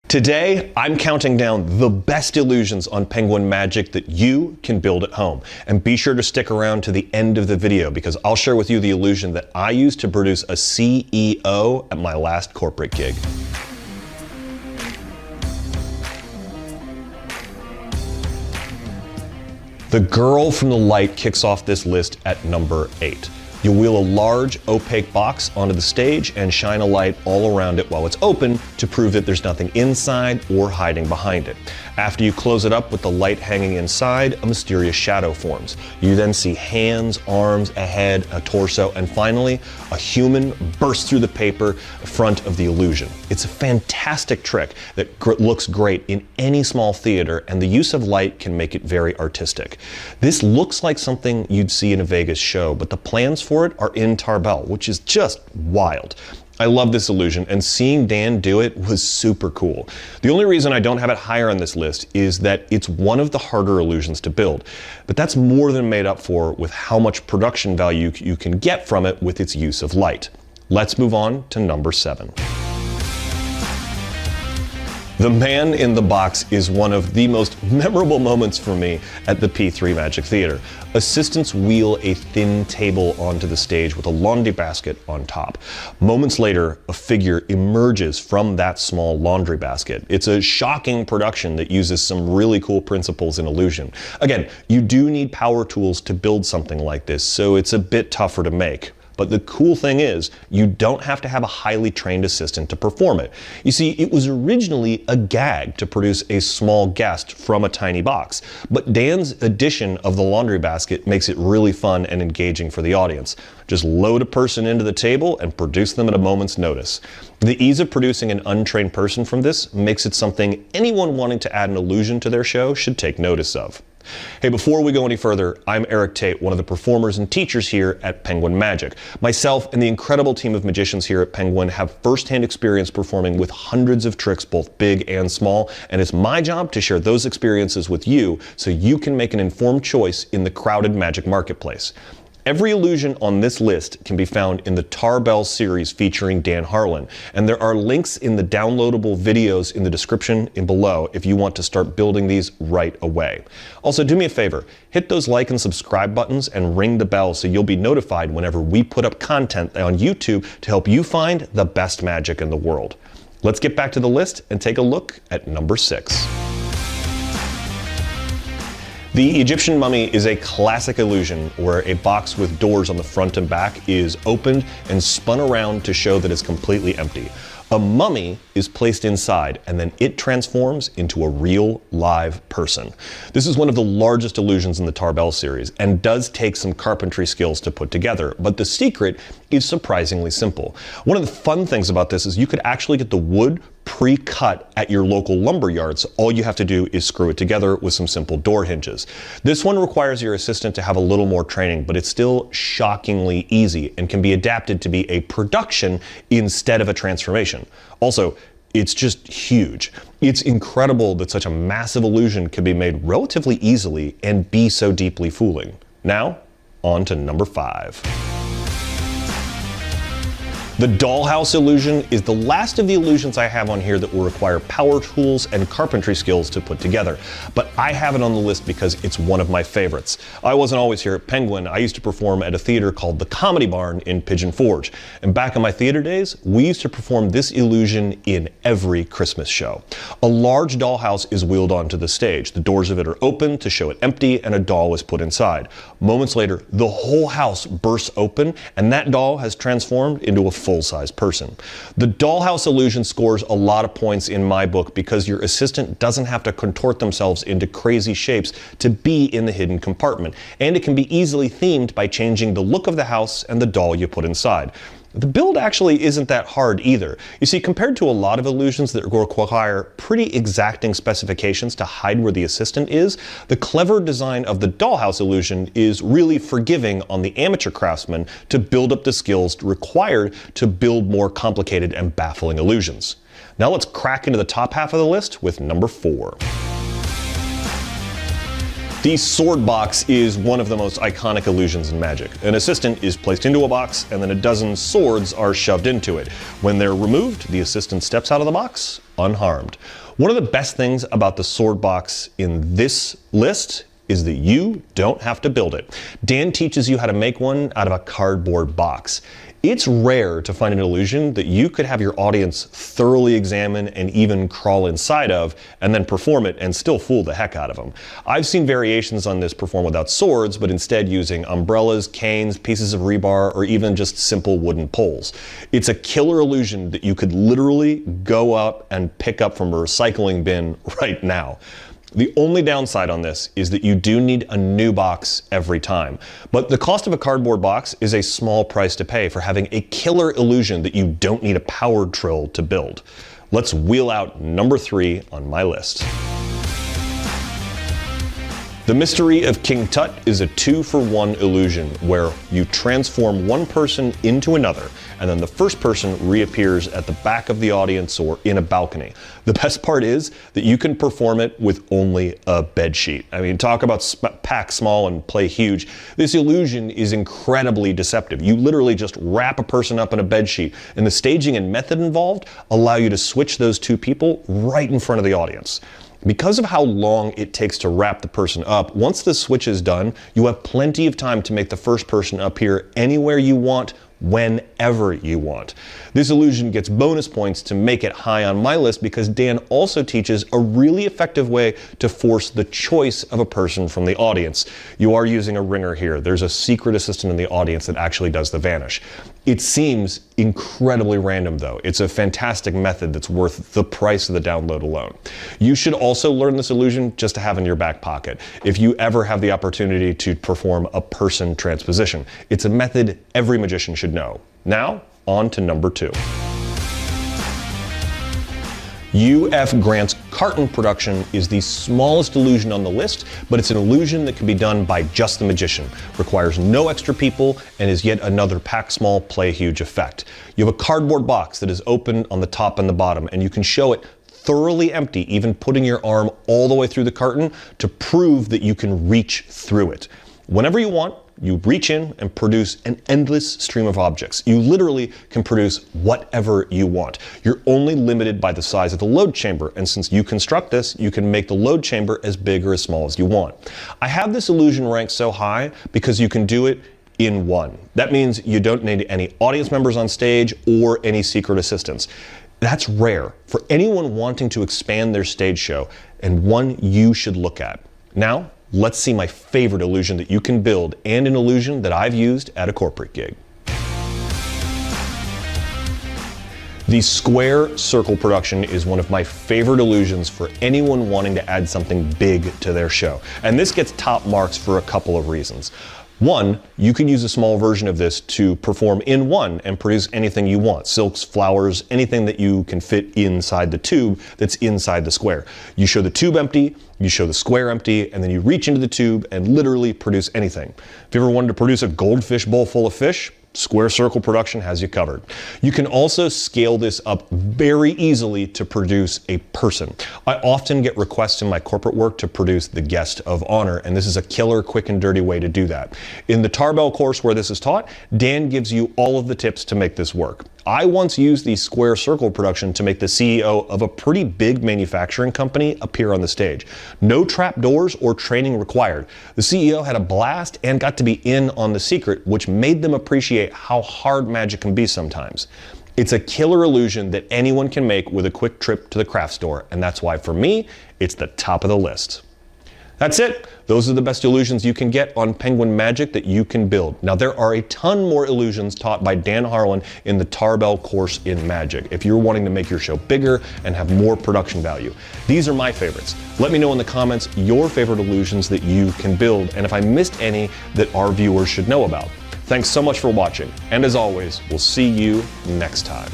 Today, I'm counting down the best illusions on Penguin Magic that you can build at home. And be sure to stick around to the end of the video because I'll share with you the illusion that I used to produce a CEO at my last corporate gig. The girl from the light kicks off this list at number 8. You'll wheel a large, opaque box onto the stage and shine a light all around it while it's open to prove that there's nothing inside or hiding behind it. After you close it up with the light hanging inside, a mysterious shadow forms. You then see hands, arms, a head, a torso, and finally, a human bursts through the paper front of the illusion. It's a fantastic trick that looks great in any small theater, and the use of light can make it very artistic. This looks like something you'd see in a Vegas show, but the plans for it are in Tarbell, which is just wild. I love this illusion, and seeing Dan do it was super cool. The only reason I don't have it higher on this list is that it's one of the harder illusions to build, but that's more than made up for with how much production value you can get from it with its use of light. Let's move on to number 7. The man in the box is one of the most memorable moments for me at the P3 Magic Theater. Assistants wheel a thin table onto the stage with a laundry basket on top. Moments later, a figure emerges from that small laundry basket. It's a shocking production that uses some really cool principles in illusion. Again, you do need power tools to build something like this, so it's a bit tougher to make. But the cool thing is, you don't have to have a highly trained assistant to perform it. You see, it was originally a gag to produce a small guest from a tiny box, but Dan's addition of the laundry basket makes it really fun and engaging for the audience. Just load a person into the table and produce them at a moment's notice. The ease of producing an untrained person from this makes it something anyone wanting to add an illusion to their show should take notice of. Hey, before we go any further, I'm Erik Tait, one of the performers and teachers here at Penguin Magic. Myself and the incredible team of magicians here at Penguin have firsthand experience performing with hundreds of tricks, both big and small, and it's my job to share those experiences with you so you can make an informed choice in the crowded magic marketplace. Every illusion on this list can be found in the Tarbell series featuring Dan Harlan, and there are links in the downloadable videos in the description below if you want to start building these right away. Also, do me a favor, hit those like and subscribe buttons and ring the bell so you'll be notified whenever we put up content on YouTube to help you find the best magic in the world. Let's get back to the list and take a look at number 6. The Egyptian mummy is a classic illusion where a box with doors on the front and back is opened and spun around to show that it's completely empty. A mummy is placed inside and then it transforms into a real live person. This is one of the largest illusions in the Tarbell series and does take some carpentry skills to put together, but the secret is surprisingly simple. One of the fun things about this is you could actually get the wood pre-cut at your local lumber yard, so all you have to do is screw it together with some simple door hinges. This one requires your assistant to have a little more training, but it's still shockingly easy and can be adapted to be a production instead of a transformation. Also, it's just huge. It's incredible that such a massive illusion can be made relatively easily and be so deeply fooling. Now, on to number 5. The dollhouse illusion is the last of the illusions I have on here that will require power tools and carpentry skills to put together, but I have it on the list because it's one of my favorites. I wasn't always here at Penguin. I used to perform at a theater called the Comedy Barn in Pigeon Forge, and back in my theater days, we used to perform this illusion in every Christmas show. A large dollhouse is wheeled onto the stage. The doors of it are open to show it empty, and a doll is put inside. Moments later, the whole house bursts open, and that doll has transformed into a full-size person. The dollhouse illusion scores a lot of points in my book because your assistant doesn't have to contort themselves into crazy shapes to be in the hidden compartment, and it can be easily themed by changing the look of the house and the doll you put inside. The build actually isn't that hard either. You see, compared to a lot of illusions that require pretty exacting specifications to hide where the assistant is, the clever design of the dollhouse illusion is really forgiving on the amateur craftsman to build up the skills required to build more complicated and baffling illusions. Now let's crack into the top half of the list with number 4. The sword box is one of the most iconic illusions in Magic. An assistant is placed into a box, and then a dozen swords are shoved into it. When they're removed, the assistant steps out of the box unharmed. One of the best things about the sword box in this list is that you don't have to build it. Dan teaches you how to make one out of a cardboard box. It's rare to find an illusion that you could have your audience thoroughly examine and even crawl inside of, and then perform it and still fool the heck out of them. I've seen variations on this performed without swords, but instead using umbrellas, canes, pieces of rebar, or even just simple wooden poles. It's a killer illusion that you could literally go up and pick up from a recycling bin right now. The only downside on this is that you do need a new box every time. But the cost of a cardboard box is a small price to pay for having a killer illusion that you don't need a powered trill to build. Let's wheel out number 3 on my list. The Mystery of King Tut is a 2-for-1 illusion where you transform one person into another, and then the first person reappears at the back of the audience or in a balcony. The best part is that you can perform it with only a bedsheet. I mean, talk about pack small and play huge. This illusion is incredibly deceptive. You literally just wrap a person up in a bedsheet, and the staging and method involved allow you to switch those two people right in front of the audience. Because of how long it takes to wrap the person up, once the switch is done, you have plenty of time to make the first person appear anywhere you want, whenever you want. This illusion gets bonus points to make it high on my list because Dan also teaches a really effective way to force the choice of a person from the audience. You are using a ringer here. There's a secret assistant in the audience that actually does the vanish. It seems incredibly random though. It's a fantastic method that's worth the price of the download alone. You should also learn this illusion just to have in your back pocket if you ever have the opportunity to perform a person transposition. It's a method every magician should know. Now, on to number 2. U.F. Grant's Carton production is the smallest illusion on the list, but it's an illusion that can be done by just the magician, requires no extra people, and is yet another pack small, play huge effect. You have a cardboard box that is open on the top and the bottom, and you can show it thoroughly empty, even putting your arm all the way through the carton to prove that you can reach through it. Whenever you want, you reach in and produce an endless stream of objects. You literally can produce whatever you want. You're only limited by the size of the load chamber, and since you construct this, you can make the load chamber as big or as small as you want. I have this illusion ranked so high because you can do it in one. That means you don't need any audience members on stage or any secret assistants. That's rare for anyone wanting to expand their stage show, and one you should look at. Now, let's see my favorite illusion that you can build, and an illusion that I've used at a corporate gig. The square circle production is one of my favorite illusions for anyone wanting to add something big to their show. And this gets top marks for a couple of reasons. One, you can use a small version of this to perform in one and produce anything you want. Silks, flowers, anything that you can fit inside the tube that's inside the square. You show the tube empty, you show the square empty, and then you reach into the tube and literally produce anything. If you ever wanted to produce a goldfish bowl full of fish, Square Circle Production has you covered. You can also scale this up very easily to produce a person. I often get requests in my corporate work to produce the guest of honor, and this is a killer, quick and dirty way to do that. In the Tarbell course where this is taught, Dan gives you all of the tips to make this work. I once used the Square Circle production to make the CEO of a pretty big manufacturing company appear on the stage. No trapdoors or training required. The CEO had a blast and got to be in on the secret, which made them appreciate how hard magic can be sometimes. It's a killer illusion that anyone can make with a quick trip to the craft store, and that's why for me, it's the top of the list. That's it. Those are the best illusions you can get on Penguin Magic that you can build. Now, there are a ton more illusions taught by Dan Harlan in the Tarbell course in Magic if you're wanting to make your show bigger and have more production value. These are my favorites. Let me know in the comments your favorite illusions that you can build, and if I missed any that our viewers should know about. Thanks so much for watching, and as always, we'll see you next time.